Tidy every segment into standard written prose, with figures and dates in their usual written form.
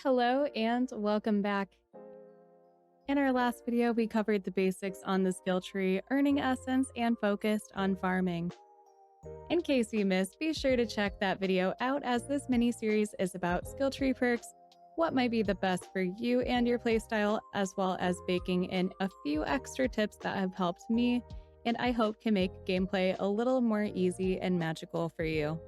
Hello, and welcome back. In our last video, we covered the basics on the skill tree, earning essence, and focused on farming. In case you missed, be sure to check that video out as this mini-series is about skill tree perks, what might be the best for you and your playstyle, as well as baking in a few extra tips that have helped me, and I hope can make gameplay a little more easy and magical for you.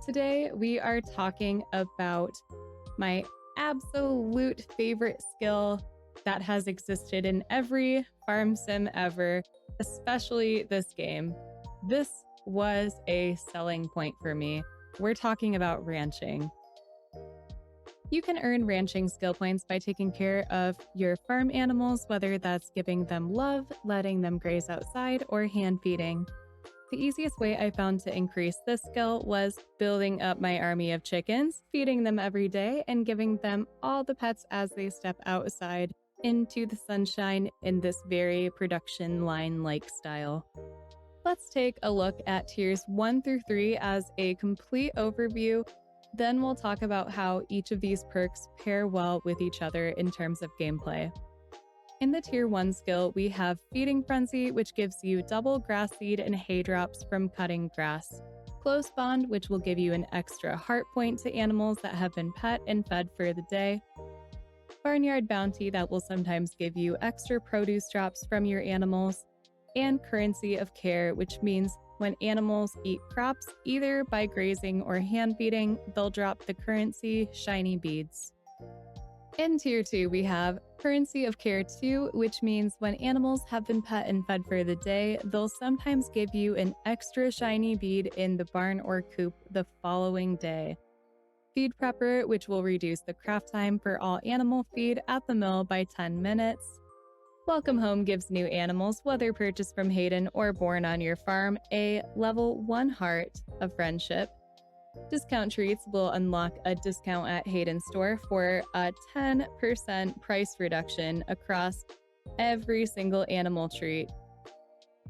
Today, we are talking about my absolute favorite skill that has existed in every farm sim ever, especially this game. This was a selling point for me. We're talking about ranching. You can earn ranching skill points by taking care of your farm animals, whether that's giving them love, letting them graze outside, or hand feeding. The easiest way I found to increase this skill was building up my army of chickens, feeding them every day, and giving them all the pets as they step outside into the sunshine in this very production line-like style. Let's take a look at tiers 1 through 3 as a complete overview. Then we'll talk about how each of these perks pair well with each other in terms of gameplay. In the Tier 1 skill, we have Feeding Frenzy, which gives you double grass seed and hay drops from cutting grass. Close Bond, which will give you an extra heart point to animals that have been pet and fed for the day. Barnyard Bounty, that will sometimes give you extra produce drops from your animals. And Currency of Care, which means when animals eat crops, either by grazing or hand feeding, they'll drop the currency shiny beads. In Tier 2, we have Currency of Care 2, which means when animals have been pet and fed for the day, they'll sometimes give you an extra shiny bead in the barn or coop the following day. Feed Prepper, which will reduce the craft time for all animal feed at the mill by 10 minutes. Welcome Home gives new animals, whether purchased from Hayden or born on your farm, a level 1 heart of friendship. Discount Treats will unlock a discount at Hayden's store for a 10% price reduction across every single animal treat.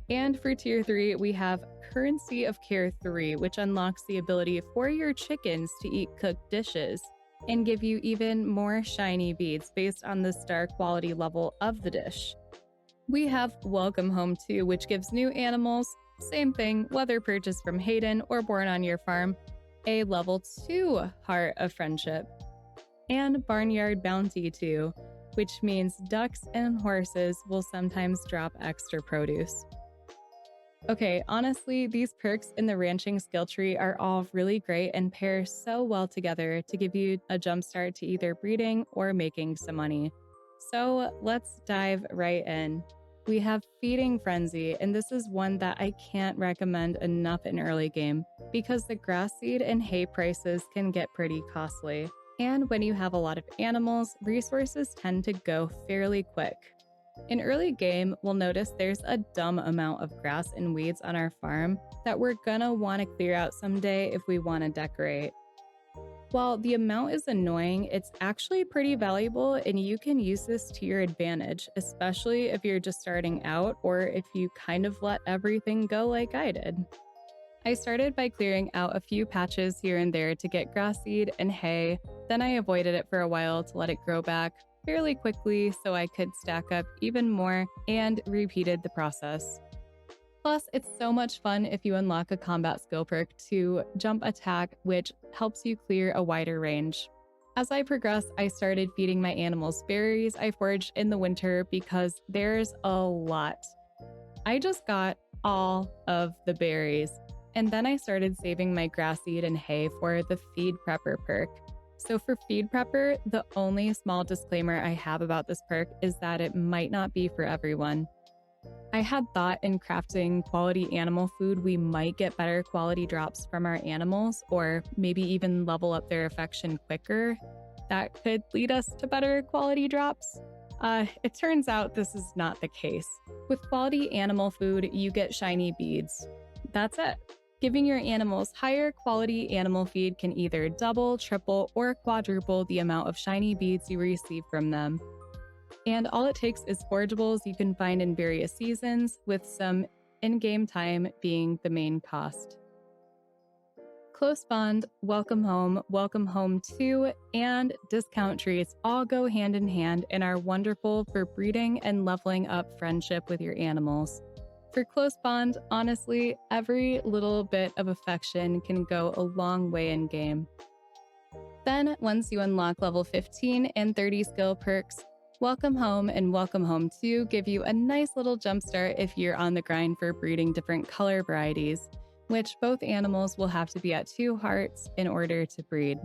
And for Tier 3, we have Currency of Care 3, which unlocks the ability for your chickens to eat cooked dishes and give you even more shiny beads based on the star quality level of the dish. We have Welcome Home 2, which gives new animals, same thing, whether purchased from Hayden or born on your farm, a level 2 Heart of Friendship. And Barnyard Bounty 2, which means ducks and horses will sometimes drop extra produce. Okay, honestly, these perks in the ranching skill tree are all really great and pair so well together to give you a jumpstart to either breeding or making some money. So let's dive right in. We have Feeding Frenzy, and this is one that I can't recommend enough in early game because the grass seed and hay prices can get pretty costly. And when you have a lot of animals, resources tend to go fairly quick. In early game, we'll notice there's a dumb amount of grass and weeds on our farm that we're gonna want to clear out someday if we want to decorate. While the amount is annoying, it's actually pretty valuable and you can use this to your advantage, especially if you're just starting out or if you kind of let everything go like I did. I started by clearing out a few patches here and there to get grass seed and hay, then I avoided it for a while to let it grow back fairly quickly so I could stack up even more and repeated the process. Plus, it's so much fun if you unlock a combat skill perk to Jump Attack, which helps you clear a wider range. As I progressed, I started feeding my animals berries I foraged in the winter because there's a lot. I just got all of the berries, and then I started saving my grass seed and hay for the Feed Prepper perk. So for Feed Prepper, the only small disclaimer I have about this perk is that it might not be for everyone. I had thought in crafting quality animal food, we might get better quality drops from our animals, or maybe even level up their affection quicker. That could lead us to better quality drops. It turns out this is not the case. With quality animal food, you get shiny beads. That's it. Giving your animals higher quality animal feed can either double, triple, or quadruple the amount of shiny beads you receive from them. And all it takes is forageables you can find in various seasons, with some in-game time being the main cost. Close Bond, Welcome Home 2, and Discount Treats all go hand in hand and are wonderful for breeding and leveling up friendship with your animals. For Close Bond, honestly, every little bit of affection can go a long way in game. Then, once you unlock level 15 and 30 skill perks, Welcome Home and Welcome Home 2 give you a nice little jumpstart if you're on the grind for breeding different color varieties, which both animals will have to be at 2 hearts in order to breed.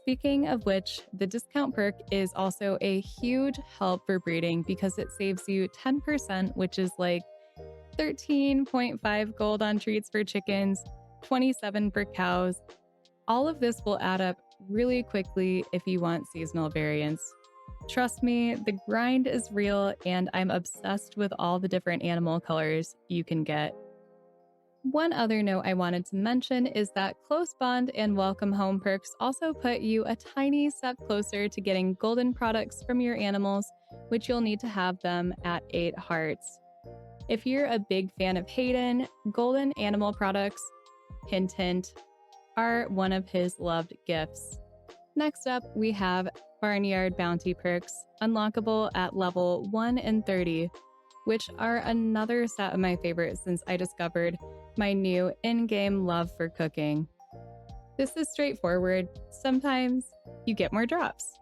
Speaking of which, the discount perk is also a huge help for breeding because it saves you 10%, which is like 13.5 gold on treats for chickens, 27 for cows. All of this will add up really quickly if you want seasonal variants. Trust me, the grind is real, and I'm obsessed with all the different animal colors you can get. One other note I wanted to mention is that Close Bond and Welcome Home perks also put you a tiny step closer to getting golden products from your animals, which you'll need to have them at 8 hearts. If you're a big fan of Hayden, golden animal products, hint hint, are one of his loved gifts. Next up, we have Barnyard bounty perks, unlockable at level 1 and 30, which are another set of my favorites since I discovered my new in-game love for cooking. This is straightforward. Sometimes you get more drops.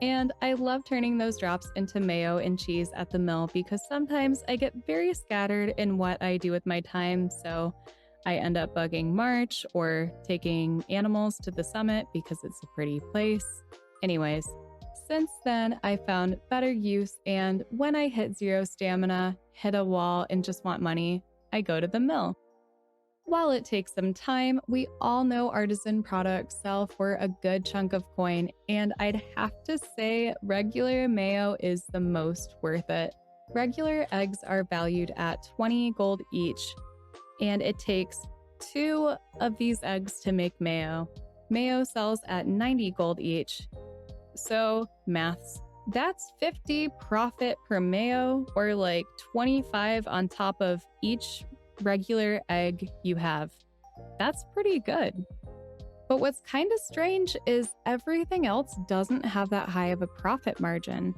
And I love turning those drops into mayo and cheese at the mill because sometimes I get very scattered in what I do with my time, so I end up bugging March or taking animals to the summit because it's a pretty place. Anyways, since then, I found better use, and when I hit 0 stamina, hit a wall, and just want money, I go to the mill. While it takes some time, we all know artisan products sell for a good chunk of coin, and I'd have to say regular mayo is the most worth it. Regular eggs are valued at 20 gold each, and it takes 2 of these eggs to make mayo. Mayo sells at 90 gold each. So, maths. That's 50 profit per mayo, or like 25 on top of each regular egg you have. That's pretty good. But what's kind of strange is everything else doesn't have that high of a profit margin.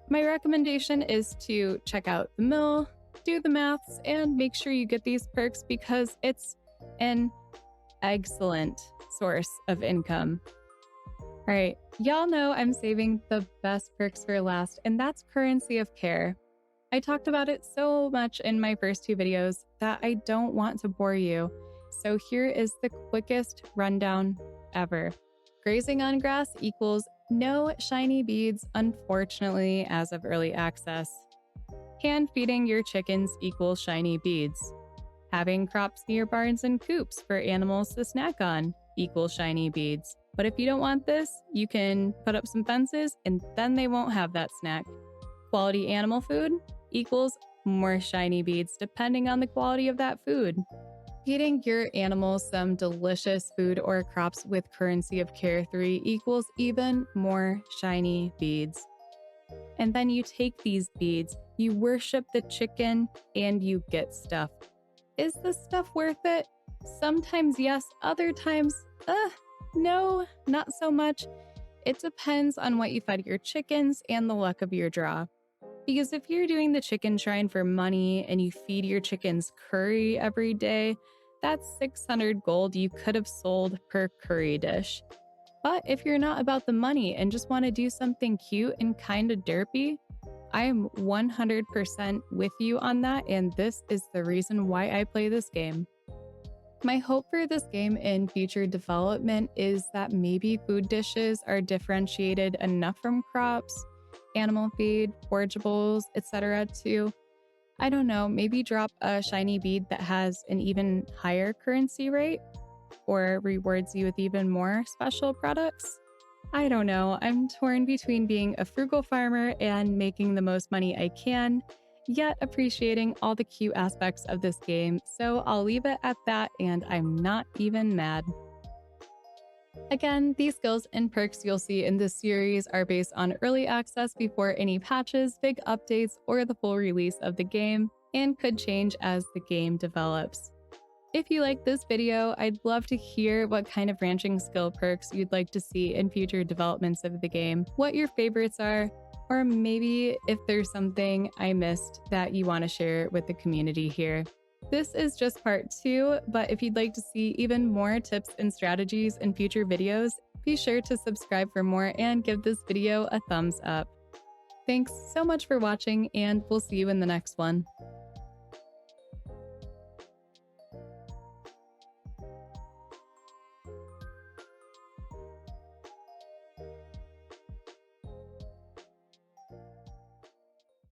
My recommendation is to check out the mill, do the maths, and make sure you get these perks because it's an excellent source of income. All right, y'all know I'm saving the best perks for last, and that's Currency of Care. I talked about it so much in my first 2 videos that I don't want to bore you, so here is the quickest rundown ever. Grazing on grass equals no shiny beads, unfortunately, as of early access. Hand feeding your chickens equals shiny beads. Having crops near barns and coops for animals to snack on equals shiny beads. But if you don't want this, you can put up some fences and then they won't have that snack. Quality animal food equals more shiny beads depending on the quality of that food. Feeding your animals some delicious food or crops with Currency of Care 3 equals even more shiny beads. And then you take these beads, you worship the chicken, and you get stuff. Is this stuff worth it? Sometimes yes, other times, no, not so much. It depends on what you fed your chickens and the luck of your draw. Because if you're doing the chicken shrine for money and you feed your chickens curry every day, that's 600 gold you could have sold per curry dish. But if you're not about the money and just want to do something cute and kind of derpy, I am 100% with you on that, and this is the reason why I play this game. My hope for this game in future development is that maybe food dishes are differentiated enough from crops, animal feed, forageables, etc. to, I don't know, maybe drop a shiny bead that has an even higher currency rate or rewards you with even more special products. I don't know, I'm torn between being a frugal farmer and making the most money I can, yet appreciating all the cute aspects of this game, so I'll leave it at that and I'm not even mad. Again, these skills and perks you'll see in this series are based on early access before any patches, big updates, or the full release of the game, and could change as the game develops. If you like this video, I'd love to hear what kind of ranching skill perks you'd like to see in future developments of the game, what your favorites are, or maybe if there's something I missed that you want to share with the community here. This is just part 2, but if you'd like to see even more tips and strategies in future videos, be sure to subscribe for more and give this video a thumbs up. Thanks so much for watching, and we'll see you in the next one.